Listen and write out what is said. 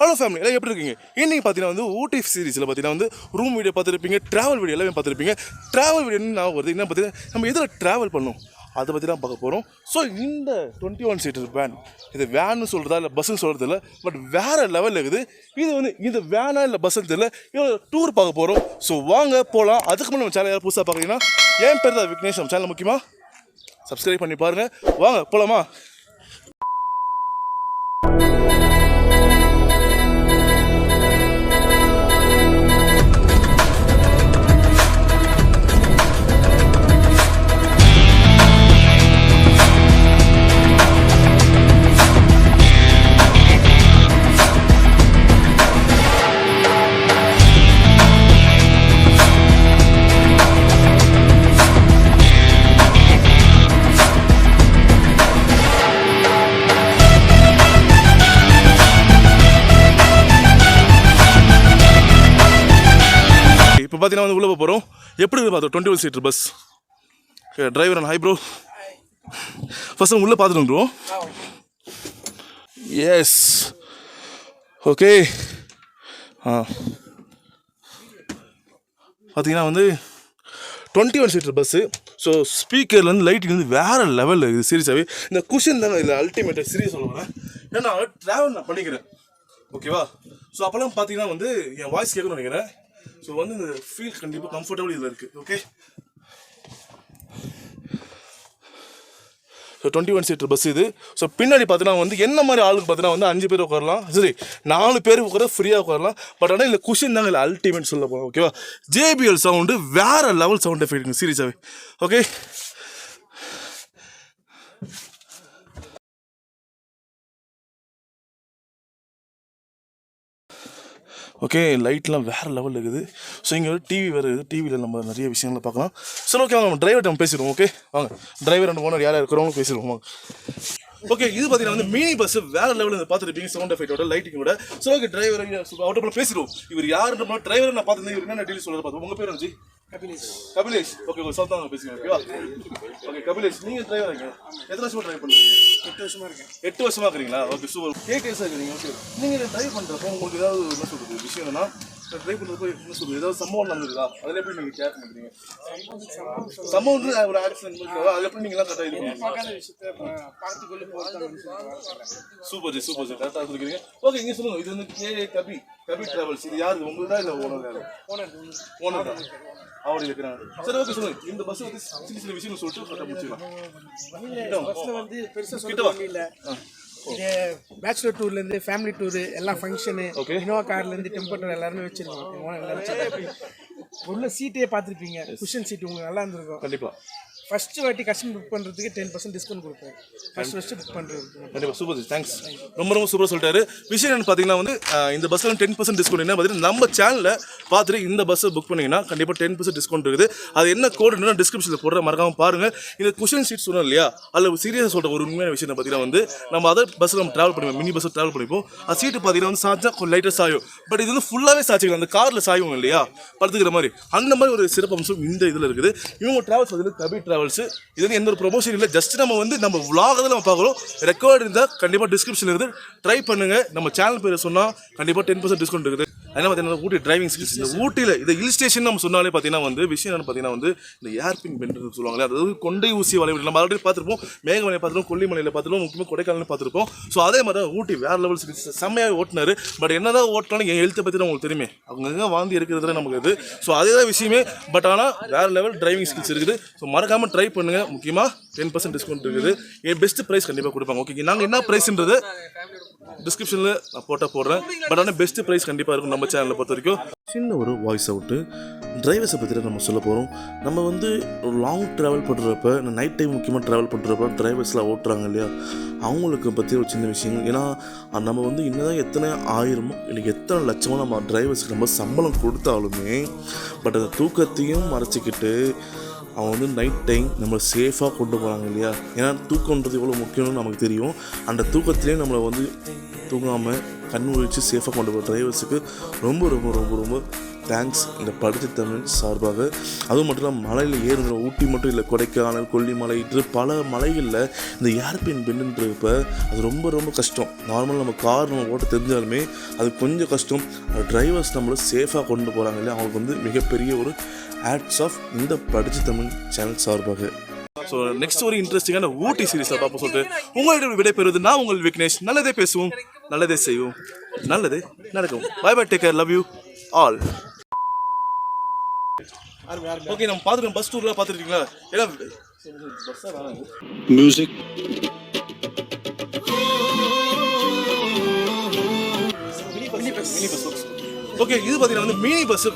Hello family எல்லாம் எப்படி இருக்கீங்க? இன்றைக்கி பார்த்தீங்கன்னா வந்து ஊட்டி சீரிஸில் பார்த்தீங்கன்னா வந்து ரூம் வீடியோ பார்த்துருப்பீங்க, ட்ராவல் வீடியோ எல்லாமே பார்த்துருப்பீங்க. ட்ராவல் வீடியோ என்ன வருது என்ன பார்த்தீங்கன்னா நம்ம எதில் ட்ராவல் பண்ணோம் அதை பற்றி தான் பார்க்க போகிறோம். ஸோ இந்த 21 சீட்டர் வேன், இது வேன்னு சொல்கிறதா இல்லை பஸ்ஸுன்னு சொல்கிறது இல்லை, பட் வேறு லெவலில் இருக்குது. இது வந்து இந்த வேனா இல்லை பஸ்ஸுன்னு தெரியல, இவ்வளோ டூர் பார்க்க போகிறோம். ஸோ வாங்க போகலாம். அதுக்கு முன்னாடி நம்ம சேனல் யாரும் புதுசாக பார்க்குறீங்கன்னா என் பேர் தான் விக்னேஷ். நம்ம சேனல் முக்கியமாக சப்ஸ்கிரைப் பண்ணி பாருங்கள். வாங்க போகலாமா? இப்போ பார்த்தீங்கன்னா வந்து உள்ளே போகிறோம். எப்படி பார்த்தோம் 21 seater bus. Driver and hi bro, first உள்ளே பார்த்துட்டு வந்துடுவோம். Yes, okay. பார்த்தீங்கன்னா வந்து 21 சீட்டர் பஸ்ஸு. ஸோ ஸ்பீக்கர்லேருந்து லைட்டிங் வந்து வேறு லெவலில் இருக்குது. சீரியஸாகவே இந்த குஷன் தாங்க இதில் அல்டிமேட்டாக சீரியஸ் சொல்லுவேன். ஏன்னா ட்ராவல் நான் பண்ணிக்கிறேன், ஓகேவா? ஸோ அப்போல்லாம் பார்த்தீங்கன்னா வந்து என் வாய்ஸ் கேட்கணும்னு நினைக்கிறேன். ஸோ வந்து இந்த ஃபீல் கண்டிப்பாக கம்ஃபர்டபுள் இதில் இருக்குது. ஓகே, ஸோ 21 சீட்டர் பஸ் இது. ஸோ பின்னாடி பார்த்தீங்கன்னா வந்து என்ன மாதிரி ஆளுக்கு பார்த்தீங்கன்னா வந்து 5 பேர் உட்காரலாம், சரி 4 பேர் உட்கார ஃப்ரீயாக உட்காரலாம். பட் ஆனால் இல்லை குஷன் தாங்க இல்லை அல்டிமேட் சொல்ல போகிறோம், ஓகேவா? ஜேபிஎல் சவுண்டு வேறு லெவல் சவுண்ட் எஃபெக்ட் சீரியஸாகவே. ஓகே, ஓகே, லைட்லாம் வேறு லெவலில் இருக்குது. ஸோ இங்கே டிவி வேறு இருக்குது. டிவியில் நம்ம நிறைய விஷயங்களை பார்க்கலாம். சரி, ஓகே, வாங்க நம்ம டிரைவர்கிட்ட நம்ம பேசிடுவோம். ஓகே வாங்க, டிரைவர் அண்ட் ஓனர் யாராக இருக்கிறவங்க பேசிடுவோம் வாங்க. ஓகே, இது பார்த்தீங்கன்னா வந்து மினி பஸ் வேறு லெவலில் பார்த்துருப்பீங்க, சவுண்ட் எஃபெக்டோட லைட்டிங்கோட. ஸோ ஓகே, டிரைவர் அவர்கிட்ட பேசிடுவோம். இவர் யாருன்ற டிரைவர் நான் பார்த்துருந்தேன். இவர் என்ன டீல் சொல்கிறத பார்த்து. உங்கள் பேர் வந்து கபிலேஷ். ஓகே, ஒரு சவுண்ட் பேசுங்க, ஓகேவா? ஓகே கபிலேஷ், நீங்கள் டிரைவர் இருக்கீங்க, எத்தனை வருஷமாக ட்ரைவ் பண்ணுறீங்க? 8 வருஷமாக இருக்கேன். 8 வருஷமாக இருக்கிறீங்களா? Okay, super. கேட்டேஸாக இருக்கிறீங்க. ஓகே, நீங்கள் ட்ரைவ் பண்ணுறப்போ உங்களுக்கு ஏதாவது என்ன சொல்கிறது விஷயம் என்னன்னா, ட்ரைவ் பண்ணுறப்போ என்ன சொல்கிறது ஏதாவது சம்பவம் நடந்துருக்கா? அதில் எப்படி நீங்கள் கேர் பண்ணுறீங்க? சம்பவம் வந்து ஒரு ஆக்சிடென்ட் இருக்கா? அதில் எப்படி நீங்களாம் கரெக்டாக இருக்கீங்க? சூப்பர் ஜி, சூப்பர் ஜி, கரெக்டாக இருக்கிறீங்க. ஓகே, இங்கே சொல்லுங்கள், இது வந்து கபி டிராவல்ஸ். இது யாரு, உங்களுதா இல்லை ஓனர்? யாரு? ஓனர் தான், அவர் இருக்கிறாங்க. சரி, ஓகே, சொல்லுங்க. இந்த பஸ் வந்து சில விஷயம் சொல்லிட்டு முடிச்சுக்கலாம். பேச்சுலர் டூர்லேருந்து ஃபேமிலி டூரு எல்லாம் ஃபங்க்ஷனு, இனோவா கார்லேருந்து டெம்பர் எல்லாருமே வச்சிருக்கோம். உள்ள சீட்டே பார்த்துருப்பீங்க, குஷன் சீட் உங்களுக்கு நல்லா இருந்திருக்கும். கண்டிப்பாக ஃபர்ஸ்ட் வாட்டி கஸ்டமர் புக் பண்ணுறதுக்கு 10% டிஸ்கவுண்ட் கொடுப்பேன். ஃபர்ஸ்ட் புக் பண்ணுறது கண்டிப்பாக. Super, thanks. ரொம்ப சூப்பராக சொல்லிட்டாரு. விஷயம் என்னன்னு பார்த்தீங்கன்னா வந்து இந்த பஸ்ஸில் 10% டிஸ்கவுண்ட் என்ன பார்த்தீங்கன்னா நம்ம சேனலில் பார்த்துட்டு இந்த பஸ்ஸை புக் பண்ணிங்கன்னா கண்டிப்பாக 10% டிஸ்கவுண்ட் இருக்குது. அது என்ன கோடுன்னு டிஸ்கிரிப்ஷனில் போடுற மறக்காமல் பாருங்கள். இந்த குஷன் சீட் சொன்னோம் இல்லையா, அதில் சீரியஸாக சொல்கிற ஒரு உண்மையான விஷயம் பார்த்தீங்கன்னா வந்து நம்ம அதர் பஸ்ஸில் நம்ம ட்ராவல் பண்ணுவோம், மினி பஸ்ஸில் ட்ராவல் பண்ணிப்போம். அது சீட்டு பார்த்தீங்கன்னா வந்து சாச்சா கொஞ்சம் லைட்டாக சாயும். பட் இது வந்து ஃபுல்லாகவே சாச்சிக்கலாம். அந்த காரில் சாயும் இல்லையா படுத்துக்கிற மாதிரி, அந்த மாதிரி ஒரு சிறப்பு அம்சம் இந்த இதில் இருக்குது. இவங்க ட்ராவல்ஸ் வந்து கபி ட்ராவல்ஸ். இது வந்து எந்த ஒரு ப்ரொமோஷன் இல்லை, ஜஸ்ட் நம்ம வந்து நம்ம விளாக் தான் நம்ம பார்க்குறோம். ரெக்கார்டு இருந்தால் கண்டிப்பாக டிஸ்கிரிப்ஷனில் இருக்குது, ட்ரை பண்ணுங்கள். நம்ம சேனல் பேர் சொன்னால் கண்டிப்பாக 10% டிஸ்கவுண்ட் இருக்குது. அதனால் பார்த்தீங்கன்னா ஊட்டி டிரைவிங் ஸ்கில்ஸ். இந்த ஊட்டியில் இந்த ஹில் ஸ்டேஷன் நம்ம சொன்னாலே பார்த்தீங்கன்னா வந்து விஷயம் என்னன்னு பார்த்தீங்கன்னா வந்து இந்த ஏர்பின் பெண்டுன்னு சொல்லுவாங்களே, அதாவது கொண்டை ஊசி வளைவு. நம்ம ஆல்ரெடி பார்த்துருப்போம், மேகமலையை பார்த்துருப்போம், கொல்லிமலையில் பார்த்துருப்போம், முக்கியமாக கொடைக்கானல் பார்த்துருப்போம். ஸோ அதே மாதிரி தான் ஊட்டி வேறு லெவல் ஸ்கில்ஸ் செம்மையாக ஓட்டினார். பட் என்ன தான் ஓட்டினாலும் என் ஹெல்த்தை பற்றி உங்களுக்கு தெரியுமே, அவங்க வாந்தி இருக்கிறதுல நமக்கு இது. ஸோ அதே தான் விஷயமே. பட் ஆனால் வேறு லெவல் டிரைவிங் ஸ்கில்ஸ் இருக்குது. ஸோ மறக்காமல் ட்ரை பண்ணுங்கள். முக்கியமாக 10% டிஸ்கவுண்ட் இருக்குது. என் பெஸ்ட் ப்ரைஸ் கண்டிப்பாக கொடுப்பாங்க. ஓகே, நாங்கள் என்ன ப்ரைஸ்ன்றது டிஸ்கிரிப்ஷனில் நான் போடுறேன். பட் ஆனால் பெஸ்ட் ப்ரைஸ் கண்டிப்பாக இருக்கும் நம்ம சேனலை பொறுத்த வரைக்கும். சின்ன ஒரு வாய்ஸ் அவுட்டு டிரைவர்ஸை பற்றி தான் நம்ம சொல்ல போகிறோம். நம்ம வந்து லாங் ட்ராவல் பண்ணுறப்ப, நைட் டைம் முக்கியமாக ட்ராவல் பண்ணுறப்ப டிரைவர்ஸ்லாம் ஓட்டுறாங்க இல்லையா, அவங்களுக்கு பற்றி ஒரு சின்ன விஷயம். ஏன்னா நம்ம வந்து இன்னும் எத்தனை ஆயிரமோ இன்றைக்கி எத்தனை லட்சமோ நம்ம டிரைவர்ஸுக்கு நம்ம சம்பளம் கொடுத்தாலுமே பட் அந்த தூக்கத்தையும் மறைச்சிக்கிட்டு அவங்க வந்து நைட் டைம் நம்மளை சேஃபாக கொண்டு போகிறாங்க இல்லையா. ஏன்னா தூக்கன்றது எவ்வளோ முக்கியம்னு நமக்கு தெரியும். அந்த தூக்கத்துலேயும் நம்மளை வந்து தூங்காமல் கண் வச்சு சேஃபாக கொண்டு போகிற டிரைவர்ஸுக்கு ரொம்ப ரொம்ப ரொம்ப ரொம்ப தேங்க்ஸ் இந்த படித்த தமிழ் சார்பாக. அதுவும் மட்டும் இல்லாமல் மலையில் ஏறுங்கிற ஊட்டி மட்டும் இல்லை, கொடைக்கானல், கொல்லிமலை பல மலைகளில் இந்த ஏர்பின் பெண்டுன்றப்ப அது ரொம்ப ரொம்ப கஷ்டம். நார்மலாக நம்ம கார் நம்ம ஓட்ட தெரிஞ்சாலுமே அது கொஞ்சம் கஷ்டம். டிரைவர்ஸ் நம்மளை சேஃபாக கொண்டு போகிறாங்க இல்லையா, அவங்களுக்கு வந்து மிகப்பெரிய ஒரு ஹேட்ஸ் ஆஃப் இந்த படித்த தமிழ் சேனல் சார்பாக. ஸோ நெக்ஸ்ட் ஒரு இன்ட்ரெஸ்டிங்கான ஊட்டி சீரிஸை பார்ப்போம் சொல்லிட்டு உங்களிடம் விடைபெறுவது நான் உங்கள் விக்னேஷ். நல்லதே பேசுவோம், நல்லதே செய்வோம், நல்லதே நடக்கும். Bye bye, take care, love you all. Okay, நம்ம பார்த்துருக்கோம் பஸ் டூர்லாம் பார்த்துருக்கீங்களா? ஏன்னா மியூசிக் மினி பஸ். ஓகே, இது பார்த்தீங்கன்னா வந்து மினி பஸ்